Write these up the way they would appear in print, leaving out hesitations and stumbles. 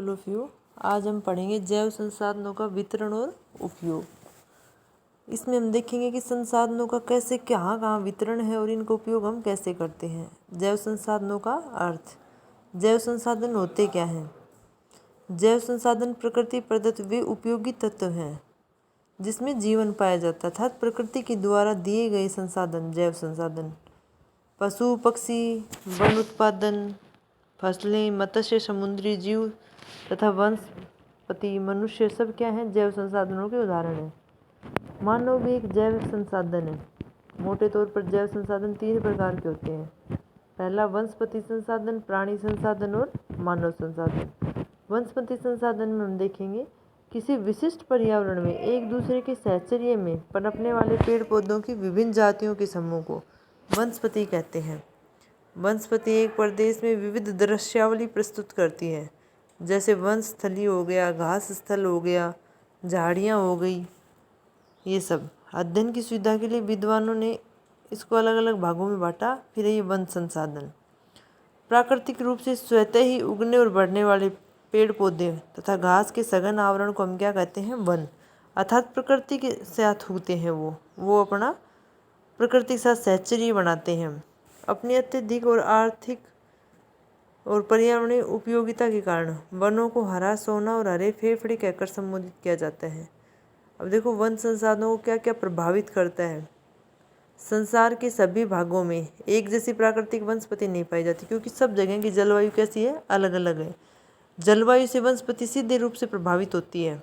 All of you. आज हम पढ़ेंगे जैव संसाधनों का वितरण और उपयोग। इसमें हम देखेंगे कि संसाधनों का कैसे कहाँ कहाँ वितरण है और इनका उपयोग हम कैसे करते हैं। जैव संसाधनों का अर्थ। जैव संसाधन होते क्या हैं? जैव संसाधन प्रकृति प्रदत्त वे उपयोगी तत्व हैं जिसमें जीवन पाया जाता है, अर्थात प्रकृति के द्वारा दिए गए संसाधन जैव संसाधन। पशु पक्षी, वन उत्पादन, फसलें, मत्स्य, समुद्री जीव तथा वनस्पति, मनुष्य सब क्या हैं? जैव संसाधनों के उदाहरण हैं। मानव भी एक जैव संसाधन है। मोटे तौर पर जैव संसाधन 3 प्रकार के होते हैं। पहला वनस्पति संसाधन, प्राणी संसाधन और मानव संसाधन। वनस्पति संसाधन में हम देखेंगे किसी विशिष्ट पर्यावरण में एक दूसरे के साहचर्य में पनपने वाले पेड़ पौधों की विभिन्न जातियों के समूह को वनस्पति कहते हैं। वनस्पति एक प्रदेश में विविध दृश्यावली प्रस्तुत करती है, जैसे वन स्थली हो गया, घास स्थल हो गया, झाड़ियाँ हो गई। ये सब अध्ययन की सुविधा के लिए विद्वानों ने इसको अलग अलग भागों में बांटा। फिर ये वन संसाधन प्राकृतिक रूप से स्वतः ही उगने और बढ़ने वाले पेड़ पौधे तथा घास के सघन आवरण को हम क्या कहते हैं? वन। अर्थात प्रकृति के साथ होते हैं, वो अपना प्रकृति के साथ साहचर्य बनाते हैं। अपनी अत्यधिक और आर्थिक और पर्यावरणीय उपयोगिता के कारण वनों को हरा सोना और हरे फेफड़े कहकर संबोधित किया जाता है। अब देखो वन संसाधनों को क्या क्या प्रभावित करता है। संसार के सभी भागों में एक जैसी प्राकृतिक वनस्पति नहीं पाई जाती, क्योंकि सब जगह की जलवायु कैसी है? अलग अलग है। जलवायु से वनस्पति सीधे रूप से प्रभावित होती है।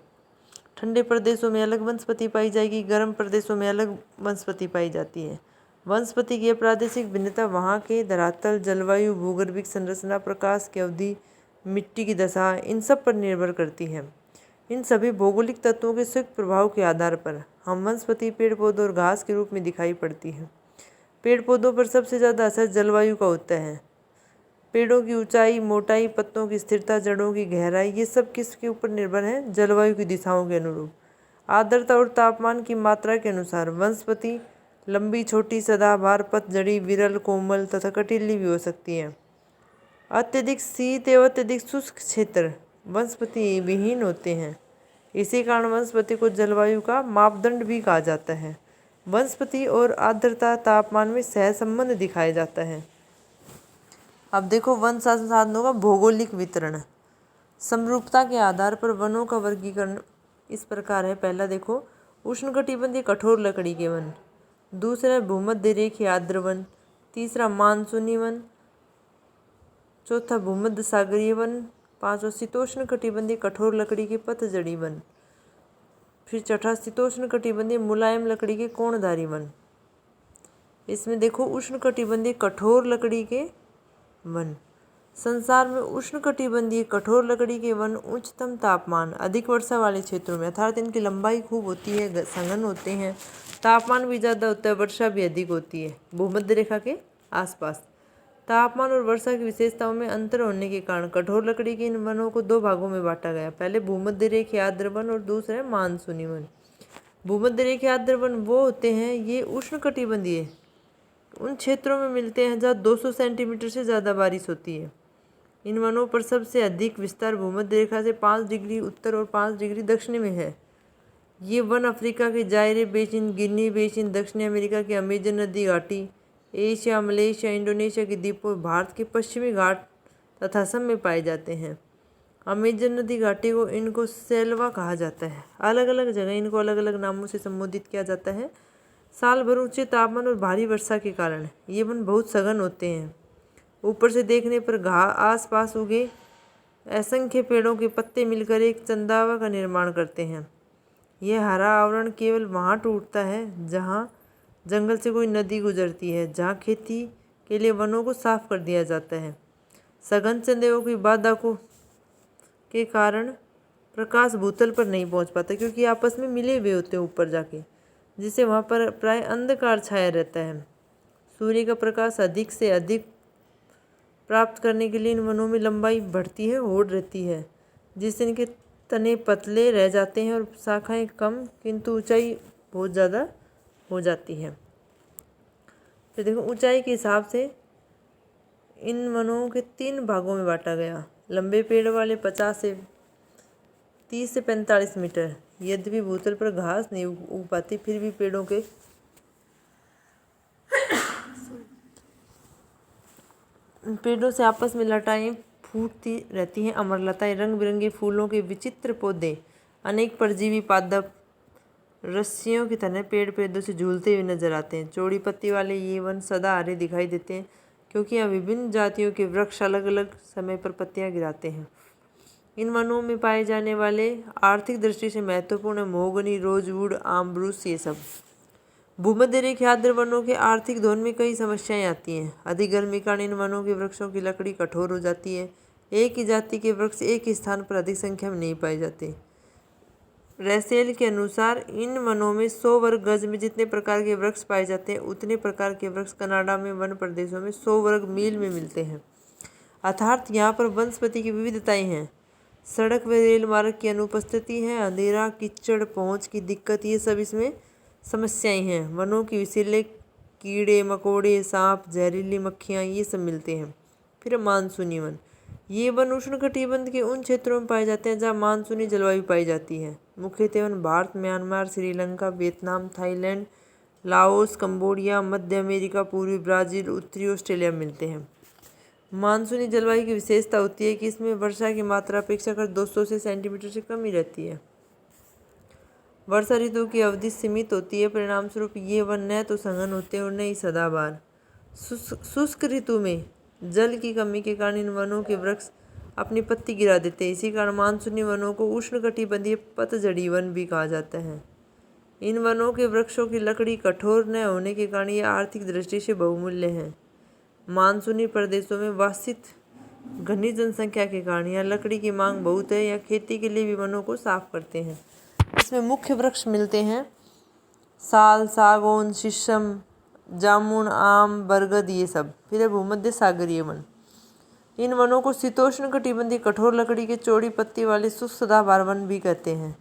ठंडे प्रदेशों में अलग वनस्पति पाई जाएगी, गर्म प्रदेशों में अलग वनस्पति पाई जाती है। वनस्पति की प्रादेशिक भिन्नता वहाँ के धरातल, जलवायु, भूगर्भिक संरचना, प्रकाश की अवधि, मिट्टी की दशा, इन सब पर निर्भर करती है। इन सभी भौगोलिक तत्वों के संयुक्त प्रभाव के आधार पर हम वनस्पति पेड़ पौधों और घास के रूप में दिखाई पड़ती है। पेड़ पौधों पर सबसे ज़्यादा असर जलवायु का होता है। पेड़ों की ऊंचाई, मोटाई, पत्तों की स्थिरता, जड़ों की गहराई, ये सब किसके ऊपर निर्भर है? जलवायु की दिशाओं के अनुरूप। आर्द्रता और तापमान की मात्रा के अनुसार वनस्पति लंबी, छोटी, सदाबहार, पतझड़ी, विरल, कोमल तथा कटीली भी हो सकती है। अत्यधिक शीत एवं अत्यधिक शुष्क क्षेत्र वनस्पति विहीन होते हैं। इसी कारण वनस्पति को जलवायु का मापदंड भी कहा जाता है। वनस्पति और आर्द्रता, तापमान में सहसंबंध दिखाया जाता है। अब देखो वन संसाधनों का भौगोलिक वितरण। समरूपता के आधार पर वनों का वर्गीकरण इस प्रकार है। पहला देखो उष्णकटिबंधीय कठोर लकड़ी के वन, दूसरा भूमध्य रेखीय आर्द्र वन, तीसरा मानसूनी वन, चौथा भूमध्य सागरीय वन, पांचवा शीतोष्ण कटिबंधीय कठोर लकड़ी के पतझड़ी वन, फिर छठा शीतोष्ण कटिबंधीय मुलायम लकड़ी के कोणधारी वन। इसमें देखो उष्णकटिबंधीय कठोर लकड़ी के वन। संसार में उष्णकटिबंधीय कठोर लकड़ी के वन उच्चतम तापमान, अधिक वर्षा वाले क्षेत्रों में, अर्थात इनकी लंबाई खूब होती है, सघन होते हैं, तापमान भी ज़्यादा होता है, वर्षा भी अधिक होती है भूमध्य रेखा के आसपास। तापमान और वर्षा की विशेषताओं में अंतर होने के कारण कठोर लकड़ी के इन वनों को 2 भागों में बांटा गया। पहले भूमध्य रेखीय आर्द्र वन और दूसरा है मानसूनी वन। भूमध्य रेखीय आर्द्र वन वो होते हैं, ये उष्णकटिबंधीय उन क्षेत्रों में मिलते हैं जहाँ 200 सेंटीमीटर से ज़्यादा बारिश होती है। इन वनों पर सबसे अधिक विस्तार भूमध्य रेखा से 5 डिग्री उत्तर और 5 डिग्री दक्षिण में है। ये वन अफ्रीका के जायरे बेसिन, गिनी बेसिन, दक्षिण अमेरिका की अमेजन नदी घाटी, एशिया, मलेशिया, इंडोनेशिया के द्वीपों, भारत के पश्चिमी घाट तथा असम में पाए जाते हैं। अमेजन नदी घाटी को इनको सेल्वा कहा जाता है। अलग अलग जगह इनको अलग अलग नामों से संबोधित किया जाता है। साल भर ऊंचे तापमान और भारी वर्षा के कारण ये वन बहुत सघन होते हैं। ऊपर से देखने पर आस पास उगे असंख्य पेड़ों के पत्ते मिलकर एक चंदावा का निर्माण करते हैं। यह हरा आवरण केवल वहाँ टूटता है जहाँ जंगल से कोई नदी गुजरती है, जहाँ खेती के लिए वनों को साफ कर दिया जाता है। सघन चंदेरों की बाधा के कारण प्रकाश भूतल पर नहीं पहुँच पाता, क्योंकि आपस में मिले हुए होते हैं ऊपर जाके, जिससे वहाँ पर प्राय अंधकार छाया रहता है। सूर्य का प्रकाश अधिक से अधिक प्राप्त करने के लिए इन वनों में लंबाई बढ़ती है, होड़ रहती है, जिससे इनके तने पतले रह जाते हैं और शाखाएं कम, किंतु ऊंचाई बहुत ज़्यादा हो जाती है। तो देखो ऊंचाई के हिसाब से इन वनों के 3 भागों में बांटा गया। लंबे पेड़ वाले 50 से 30 से 45 मीटर। यद्यपि भूतल पर घास नहीं उग पाती, फिर भी पेड़ों से आपस में लताएं फूटती रहती हैं। अमरलताएं, रंग बिरंगे फूलों के विचित्र पौधे, अनेक परजीवी पादप रस्सियों की तरह पेड़ पेड़ों से झूलते हुए नजर आते हैं। चौड़ी पत्ती वाले ये वन सदाहरे दिखाई देते हैं, क्योंकि यहाँ विभिन्न जातियों के वृक्ष अलग अलग समय पर पत्तियां गिराते हैं। इन वनों में पाए जाने वाले आर्थिक दृष्टि से महत्वपूर्ण महोगनी, रोजवुड, आम, ब्रूस ये सब। भूमध्य रेखीय आर्द्र वनों के आर्थिक धोन में कई समस्याएं आती हैं। अधिक गर्मी के कारण इन वनों के वृक्षों की लकड़ी कठोर हो जाती है। एक ही जाति के वृक्ष एक ही स्थान पर अधिक संख्या में नहीं पाए जाते। रैसेल के अनुसार इन वनों में 100 वर्ग गज में जितने प्रकार के वृक्ष पाए जाते हैं, उतने प्रकार के वृक्ष कनाडा में वन प्रदेशों में 100 वर्ग मील में मिलते हैं। अर्थात यहाँ पर वनस्पति की विविधताएं हैं। सड़क व रेल मार्ग की अनुपस्थिति है। अंधेरा, कीचड़, पहुँच की दिक्कत, ये सब इसमें समस्याएं हैं। वनों की विषैले कीड़े मकोड़े, सांप, जहरीली मक्खियाँ, ये सब मिलते हैं। फिर मानसूनी वन, ये वन उष्णकटिबंध के उन क्षेत्रों में पाए जाते हैं जहाँ मानसूनी जलवायु पाई जाती है। मुख्यतः वन Bharat, Myanmar, Sri Lanka, Vietnam, Thailand, Laos, Cambodia, मध्य अमेरिका, पूर्वी ब्राज़ील, उत्तरी ऑस्ट्रेलिया में मिलते हैं। मानसूनी जलवायु की विशेषता होती है कि इसमें वर्षा की मात्रा अपेक्षाकृत 200 से सेंटीमीटर से कम ही रहती है। वर्षा ऋतु की अवधि सीमित होती है। परिणाम स्वरूप ये वन न तो सघन होते हैं और न ही सदाबहार। शुष्क ऋतु में जल की कमी के कारण इन वनों के वृक्ष अपनी पत्ती गिरा देते हैं। इसी कारण मानसूनी वनों को उष्णकटिबंधीय पतझड़ी वन भी कहा जाता है। इन वनों के वृक्षों की लकड़ी कठोर न होने के कारण ये आर्थिक दृष्टि से बहुमूल्य हैं। मानसूनी प्रदेशों में वासित घनी जनसंख्या के कारण यहाँ लकड़ी की मांग बहुत है। या खेती के लिए भी वनों को साफ करते हैं। इसमें मुख्य वृक्ष मिलते हैं साल, सागौन, शीशम, जामुन, आम, बरगद, ये सब। फिर है भूमध्य सागरीय वन। इन वनों को शीतोष्ण कटिबंधीय कठोर लकड़ी के चौड़ी पत्ती वाले शुष्क सदाबहार वन भी कहते हैं।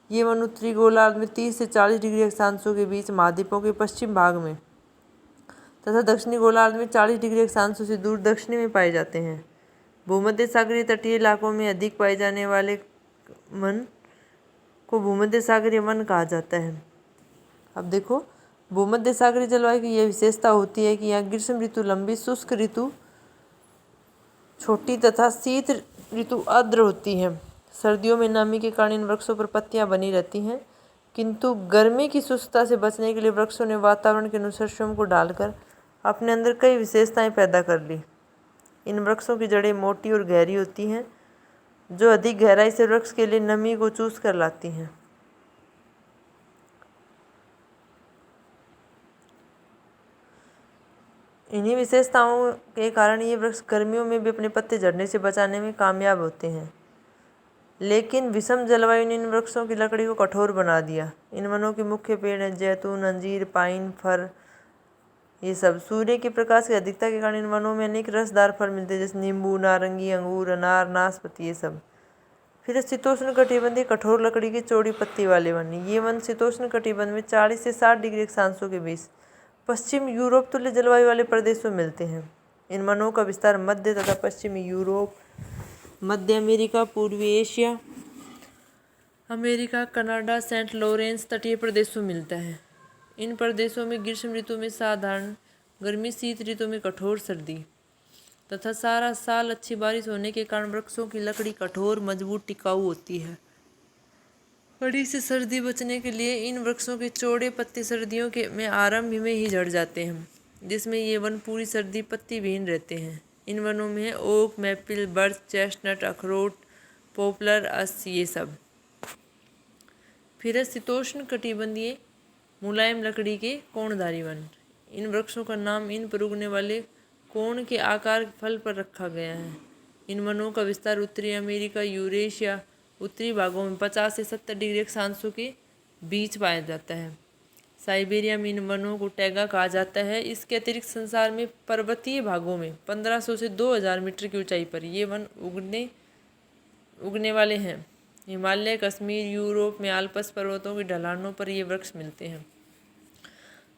ये वन उत्तरी गोलार्ध में 30 से 40 डिग्री अक्षांशों के बीच महाद्वीपों के पश्चिम भाग में तथा दक्षिणी गोलार्ध में 40 डिग्री अक्षांशों से दूर दक्षिणी में पाए जाते हैं। भूमध्य सागरीय तटीय इलाकों में अधिक पाए जाने वाले वन को भूमध्य सागरीय वन कहा जाता है। अब देखो, भूमध्य सागरीय जलवायु की यह विशेषता होती है कि यहाँ ग्रीष्म ऋतु लंबी, शुष्क ऋतु छोटी तथा शीत ऋतु आर्द्र होती है। सर्दियों में नमी के कारण इन वृक्षों पर पत्तियां बनी रहती हैं, किंतु गर्मी की शुष्कता से बचने के लिए वृक्षों ने वातावरण के अनुसार स्वयं को डालकर अपने अंदर कई विशेषताएं पैदा कर ली। इन वृक्षों की जड़ें मोटी और गहरी होती हैं, जो अधिक गहराई से वृक्ष के लिए नमी को चूस कर लाती हैं। इन्हीं विशेषताओं के कारण ये वृक्ष गर्मियों में भी अपने पत्ते झड़ने से बचाने में कामयाब होते हैं। लेकिन विषम जलवायु ने इन वृक्षों की लकड़ी को कठोर बना दिया। इन वनों के मुख्य पेड़ हैं जैतून, अंजीर, पाइन, फर, ये सब। सूर्य के प्रकाश की अधिकता के कारण इन वनों में अनेक रसदार फल मिलते हैं, जैसे नींबू, नारंगी, अंगूर, अनार, नाशपाती, ये सब। फिर शीतोष्ण कटिबंधीय कठोर लकड़ी के चौड़ी पत्ती वाले वन। ये वन शीतोष्ण कटिबंध में 40 से 60 डिग्री अक्षांशों के बीच पश्चिम यूरोप तुल्य जलवायु वाले प्रदेशों में मिलते हैं। इन वनों का विस्तार मध्य तथा पश्चिमी यूरोप, मध्य अमेरिका, पूर्वी Asia, America, Canada, Saint Lawrence तटीय प्रदेशों में मिलता है। इन प्रदेशों में ग्रीष्म ऋतु में साधारण गर्मी, शीत ऋतु में कठोर सर्दी तथा सारा साल अच्छी बारिश होने के कारण वृक्षों की लकड़ी कठोर, मजबूत, टिकाऊ होती है। कड़ी से सर्दी बचने के लिए इन वृक्षों के चौड़े पत्ते सर्दियों के में आरंभ में ही झड़ जाते हैं, जिसमें ये वन पूरी सर्दी पत्ती विहीन रहते हैं। इन वनों में है ओक, मैपल, बर्च, चेस्टनट, अखरोट, पॉपुलर, अस, ये सब। फिर शीतोष्ण कटिबंधीय मुलायम लकड़ी के कोणधारी वन। इन वृक्षों का नाम इन पर उगने वाले कोण के आकार फल पर रखा गया है। इन वनों का विस्तार उत्तरी अमेरिका, यूरेशिया, उत्तरी भागों में 50 से 70 डिग्री अक्षांशों के बीच पाया जाता है। साइबेरिया में इन वनों को टैगा कहा जाता है। इसके अतिरिक्त संसार में पर्वतीय भागों में 1500 से 2000 मीटर की ऊंचाई पर ये वन उगने वाले हैं। हिमालय, कश्मीर, यूरोप में आल्प्स पर्वतों की ढलानों पर ये वृक्ष मिलते हैं।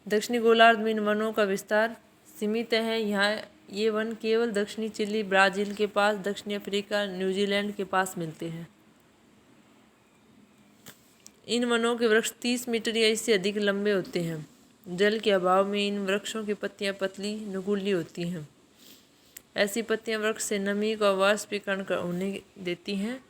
दक्षिणी गोलार्ध में इन वनों का विस्तार सीमित है। यहाँ ये वन केवल दक्षिणी चिली, ब्राज़ील के पास, दक्षिणी अफ्रीका, न्यूजीलैंड के पास मिलते हैं। इन वनों के वृक्ष 30 मीटर या इससे अधिक लंबे होते हैं। जल के अभाव में इन वृक्षों की पत्तियां पतली, नुकीली होती हैं। ऐसी पत्तियां वृक्ष से नमी का वाष्पीकरण होने देती हैं